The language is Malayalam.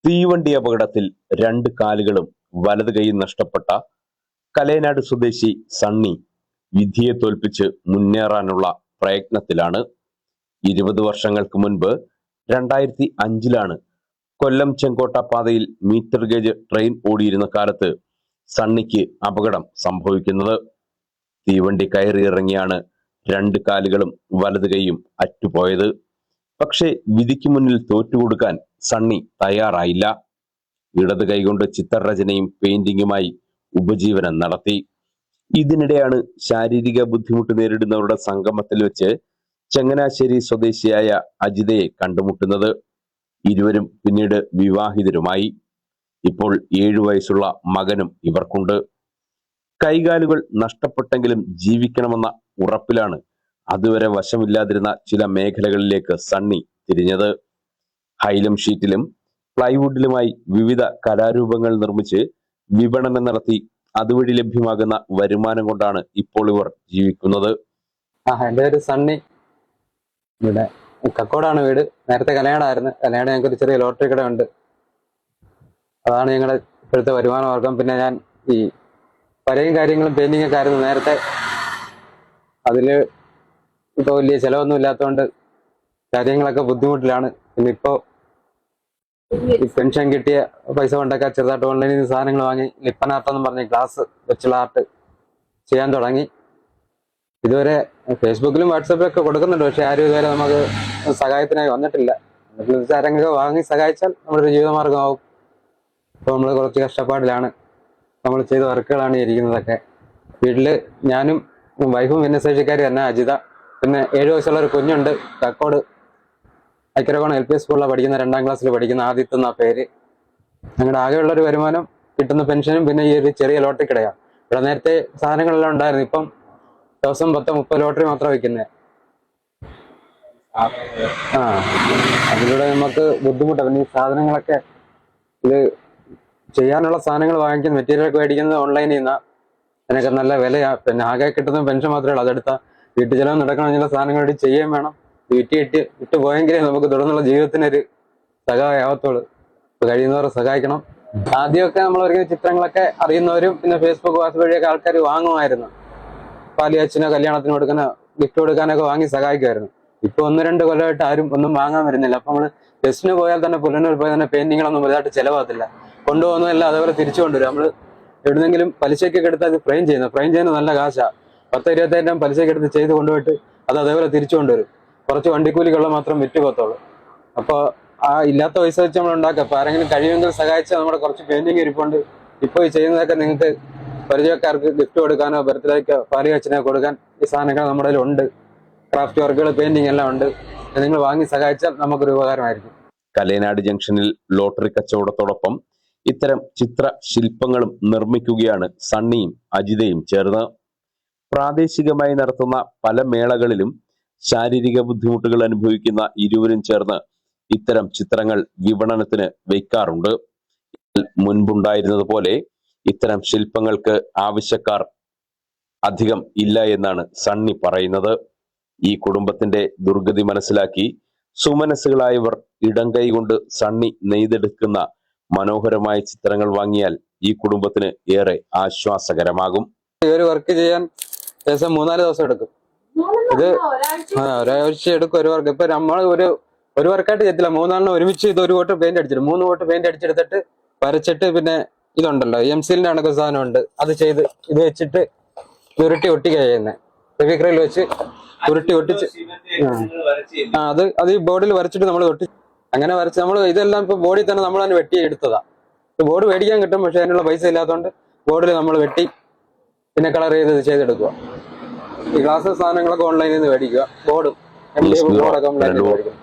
തീവണ്ടി അപകടത്തിൽ രണ്ട് കാലുകളും വലത് കൈയും നഷ്ടപ്പെട്ട കലയനാട് സ്വദേശി സണ്ണി വിധിയെ തോൽപ്പിച്ച് മുന്നേറാനുള്ള പ്രയത്നത്തിലാണ്. 20 വർഷങ്ങൾക്ക് മുൻപ് 2005 കൊല്ലം ചെങ്കോട്ട പാതയിൽ മീറ്റർ ഗേജ് ട്രെയിൻ ഓടിയിരുന്ന കാലത്ത് സണ്ണിക്ക് അപകടം സംഭവിക്കുന്നത്. തീവണ്ടി കയറിയിറങ്ങിയാണ് രണ്ട് കാലുകളും വലത് കൈയും അറ്റുപോയത്. പക്ഷേ വിധിക്ക് മുന്നിൽ തോറ്റുകൊടുക്കാൻ സണ്ണി തയ്യാറായില്ല. ഇടത് കൈകൊണ്ട് ചിത്രരചനയും പെയിന്റിങ്ങുമായി ഉപജീവനം നടത്തി. ഇതിനിടെയാണ് ശാരീരിക ബുദ്ധിമുട്ട് നേരിടുന്നവരുടെ സംഗമത്തിൽ വെച്ച് ചങ്ങനാശ്ശേരി സ്വദേശിയായ അജിതയെ കണ്ടുമുട്ടുന്നത്. ഇരുവരും പിന്നീട് വിവാഹിതരുമായി. ഇപ്പോൾ 7 വയസ്സുള്ള മകനും ഇവർക്കുണ്ട്. കൈകാലുകൾ നഷ്ടപ്പെട്ടെങ്കിലും ജീവിക്കണമെന്ന ഉറപ്പിലാണ് അതുവരെ വശമില്ലാതിരുന്ന ചില മേഖലകളിലേക്ക് സണ്ണി തിരിഞ്ഞത്. ഹൈലം ഷീറ്റിലും പ്ലൈവുഡിലുമായി വിവിധ കലാരൂപങ്ങൾ നിർമ്മിച്ച് വിപണനം നടത്തി അതുവഴി ലഭ്യമാകുന്ന വരുമാനം കൊണ്ടാണ് ഇപ്പോൾ ഇവർ ജീവിക്കുന്നത്. എൻ്റെ പേര് സണ്ണി. ഇവിടെ കക്കോടാണ് വീട്. നേരത്തെ കലയാടായിരുന്നു. കലയാട് ഞങ്ങൾക്ക് ഒരു ചെറിയ ലോട്ടറി കട ഉണ്ട്. അതാണ് ഞങ്ങളുടെ ഇപ്പോഴത്തെ വരുമാന മാർഗം. പിന്നെ ഞാൻ ഈ പലയും കാര്യങ്ങളും പെയിന്റിംഗ് ഒക്കെ ആയിരുന്നു നേരത്തെ. അതില് ഇപ്പൊ വലിയ ചെലവൊന്നും ഇല്ലാത്തതുകൊണ്ട് കാര്യങ്ങളൊക്കെ ബുദ്ധിമുട്ടിലാണ്. പിന്നെ ഇപ്പോ ഈ പെൻഷൻ കിട്ടിയ പൈസ കൊണ്ടൊക്കെ ചെറുതായിട്ട് ഓൺലൈനിൽ നിന്ന് സാധനങ്ങൾ വാങ്ങി ലിപ്പൻ ആർട്ട് എന്ന് പറഞ്ഞ് ഗ്ലാസ് വെച്ചുള്ള ആർട്ട് ചെയ്യാൻ തുടങ്ങി. ഇതുവരെ ഫേസ്ബുക്കിലും വാട്സാപ്പിലും ഒക്കെ കൊടുക്കുന്നുണ്ട്. പക്ഷെ ആരും ഇതുവരെ നമുക്ക് സഹായത്തിനായി വന്നിട്ടില്ല. ആരെങ്കിലും വാങ്ങി സഹായിച്ചാൽ നമ്മുടെ ഒരു ജീവിതമാർഗമാവും. ഇപ്പോൾ നമ്മൾ കുറച്ച് കഷ്ടപ്പാടിലാണ്. നമ്മൾ ചെയ്ത വർക്കുകളാണ് ഇരിക്കുന്നതൊക്കെ. വീട്ടില് ഞാനും വൈഫും ഭിന്നശേഷിക്കാരി തന്നെ അജിത. പിന്നെ 7 വയസ്സുള്ള ഒരു കുഞ്ഞുണ്ട്. കക്കോട് അക്കരകോണം LP സ്കൂളിലാണ് പഠിക്കുന്ന. 2ാം ക്ലാസ്സിൽ പഠിക്കുന്ന ആദിത്യ എന്നാ പേര്. ഞങ്ങളുടെ ആകെയുള്ള ഒരു വരുമാനം കിട്ടുന്ന പെൻഷനും പിന്നെ ഈ ഒരു ചെറിയ ലോട്ടറി കടയാണ്. ഇവിടെ നേരത്തെ സാധനങ്ങളെല്ലാം ഉണ്ടായിരുന്നു. ഇപ്പം ദിവസം 10-30 ലോട്ടറി മാത്രം വയ്ക്കുന്നത്. അതിലൂടെ നമുക്ക് ബുദ്ധിമുട്ടാണ്. പിന്നെ ഈ സാധനങ്ങളൊക്കെ ഇത് ചെയ്യാനുള്ള സാധനങ്ങൾ വാങ്ങിക്കുന്ന മെറ്റീരിയലൊക്കെ മേടിക്കുന്നത് ഓൺലൈനിൽ നിന്നാണ്. അതിനൊക്കെ നല്ല വിലയാണ്. പിന്നെ ആകെ കിട്ടുന്ന പെൻഷൻ മാത്രമേ ഉള്ളൂ. അതെടുത്താൽ വീട്ടു ചെലവ് നടക്കണമെന്നുള്ള സാധനങ്ങൾ ചെയ്യുകയും വേണം. വിറ്റ് പോയെങ്കിലേ നമുക്ക് തുടർന്നുള്ള ജീവിതത്തിനൊരു സഹായമാവത്തുള്ളൂ. ഇപ്പൊ കഴിയുന്നവരെ സഹായിക്കണം. ആദ്യമൊക്കെ നമ്മൾ ഒരുക്കുന്ന ചിത്രങ്ങളൊക്കെ അറിയുന്നവരും പിന്നെ ഫേസ്ബുക്ക് വാട്സ്ആപ്പ് വഴിയൊക്കെ ആൾക്കാർ വാങ്ങുമായിരുന്നു. പാലിയച്ഛനോ കല്യാണത്തിന് കൊടുക്കാനോ ഗിഫ്റ്റ് കൊടുക്കാനൊക്കെ വാങ്ങി സഹായിക്കുമായിരുന്നു. ഇപ്പൊ 1-2 കൊല്ലമായിട്ട് ആരും ഒന്നും വാങ്ങാൻ വരുന്നില്ല. അപ്പൊ നമ്മള് ടെസ്റ്റിന് പോയാൽ തന്നെ പുല്ലന്നൂർ പോയാൽ തന്നെ പെയിന്റിങ്ങളൊന്നും വലുതായിട്ട് ചിലവാകത്തില്ല. കൊണ്ടുപോകുന്നതല്ല അതേപോലെ തിരിച്ചു കൊണ്ടുവരും. നമ്മള് എവിടുന്നെങ്കിലും പലിശയ്ക്കൊക്കെ എടുത്ത് അത് ഫ്രെയിം ചെയ്യുന്നത് നല്ല കാശാ. 10-25 പലിശയ്ക്ക് എടുത്ത് ചെയ്ത് കൊണ്ടുപോയിട്ട് അത് അതേപോലെ തിരിച്ചു കൊണ്ടുവരും. കുറച്ച് വണ്ടിക്കൂലിക്കുള്ള മാത്രം വിറ്റ് പോകത്തുള്ളൂ. അപ്പൊ ആ ഇല്ലാത്ത പൈസ വെച്ച് നമ്മൾ ഉണ്ടാക്കുക. അപ്പൊ ആരെങ്കിലും കഴിയുമെങ്കിൽ സഹായിച്ചാൽ നമ്മുടെ കുറച്ച് പെയിന്റിങ് ഇരിപ്പുണ്ട്. ഇപ്പൊ ഈ ചെയ്യുന്നതൊക്കെ നിങ്ങൾക്ക് പരിചയക്കാർക്ക് ഗിഫ്റ്റ് കൊടുക്കാനോ ബർത്ത്ഡേക്കോ പാലിയച്ഛനോ കൊടുക്കാൻ ഈ സാധനങ്ങൾ നമ്മുടെ ഉണ്ട്. ക്രാഫ്റ്റ് വർക്കുകൾ പെയിന്റിങ് എല്ലാം ഉണ്ട്. നിങ്ങൾ വാങ്ങി സഹായിച്ചാൽ നമുക്കൊരു ഉപകാരമായിരിക്കും. കലയനാട് ജംഗ്ഷനിൽ ലോട്ടറി കച്ചവടത്തോടൊപ്പം ഇത്തരം ചിത്ര ശില്പങ്ങളും നിർമ്മിക്കുകയാണ് സണ്ണിയും അജിതയും ചേർന്ന്. പ്രാദേശികമായി നടത്തുന്ന പല മേളകളിലും ശാരീരിക ബുദ്ധിമുട്ടുകൾ അനുഭവിക്കുന്ന ഇരുവരും ചേർന്ന് ഇത്തരം ചിത്രങ്ങൾ വിപണനത്തിന് വയ്ക്കാറുണ്ട്. മുൻപുണ്ടായിരുന്നത് പോലെ ഇത്തരം ശില്പങ്ങൾക്ക് ആവശ്യക്കാർ അധികം ഇല്ല എന്നാണ് സണ്ണി പറയുന്നത്. ഈ കുടുംബത്തിന്റെ ദുർഗതി മനസ്സിലാക്കി സുമനസ്സുകളായവർ ഇടം കൈകൊണ്ട് സണ്ണി നെയ്തെടുക്കുന്ന മനോഹരമായ ചിത്രങ്ങൾ വാങ്ങിയാൽ ഈ കുടുംബത്തിന് ഏറെ ആശ്വാസകരമാകും. ഈ ഒരു വർക്ക് ചെയ്യാൻ ഏകദേശം 3-4 ദിവസം എടുക്കും. ഇത് ഒരാഴ്ച എടുക്കും ഒരു വർക്ക്. ഇപ്പൊ നമ്മൾ ഒരു വർക്കായിട്ട് ചെയ്യത്തില്ല. 3 ഒരുമിച്ച് ഇത് ഒരു കോട്ട് പെയിന്റ് അടിച്ചിട്ട് 3 കോട്ട് പെയിന്റ് അടിച്ചെടുത്തിട്ട് വരച്ചിട്ട് പിന്നെ ഇതുണ്ടല്ലോ എംസിലിന്റെ കണക്ക് സാധനം ഉണ്ട്. അത് ചെയ്ത് ഇത് വെച്ചിട്ട് ഉരുട്ടി ഒട്ടിക്കുക ചെയ്യുന്നത്. ഫെവിക്രിൽ വെച്ച് ഉരുട്ടി ഒട്ടിച്ച് അത് ഈ ബോർഡിൽ വരച്ചിട്ട് നമ്മൾ ഒട്ടി അങ്ങനെ വരച്ച് നമ്മൾ ഇതെല്ലാം ഇപ്പൊ ബോർഡിൽ തന്നെ നമ്മൾ തന്നെ വെട്ടി എടുത്തതാ. ബോർഡ് മേടിക്കാൻ കിട്ടും. പക്ഷെ അതിനുള്ള പൈസ ഇല്ലാത്തതുകൊണ്ട് ബോർഡിൽ നമ്മൾ വെട്ടി പിന്നെ കളർ ചെയ്ത് ചെയ്തെടുക്കുക. ഈ ഗ്ലാസ് സാധനങ്ങളൊക്കെ ഓൺലൈനിൽ നിന്ന് മേടിക്കുക. ബോർഡും ബോർഡൊക്കെ ഓൺലൈനിൽ നിന്ന് മേടിക്കുക.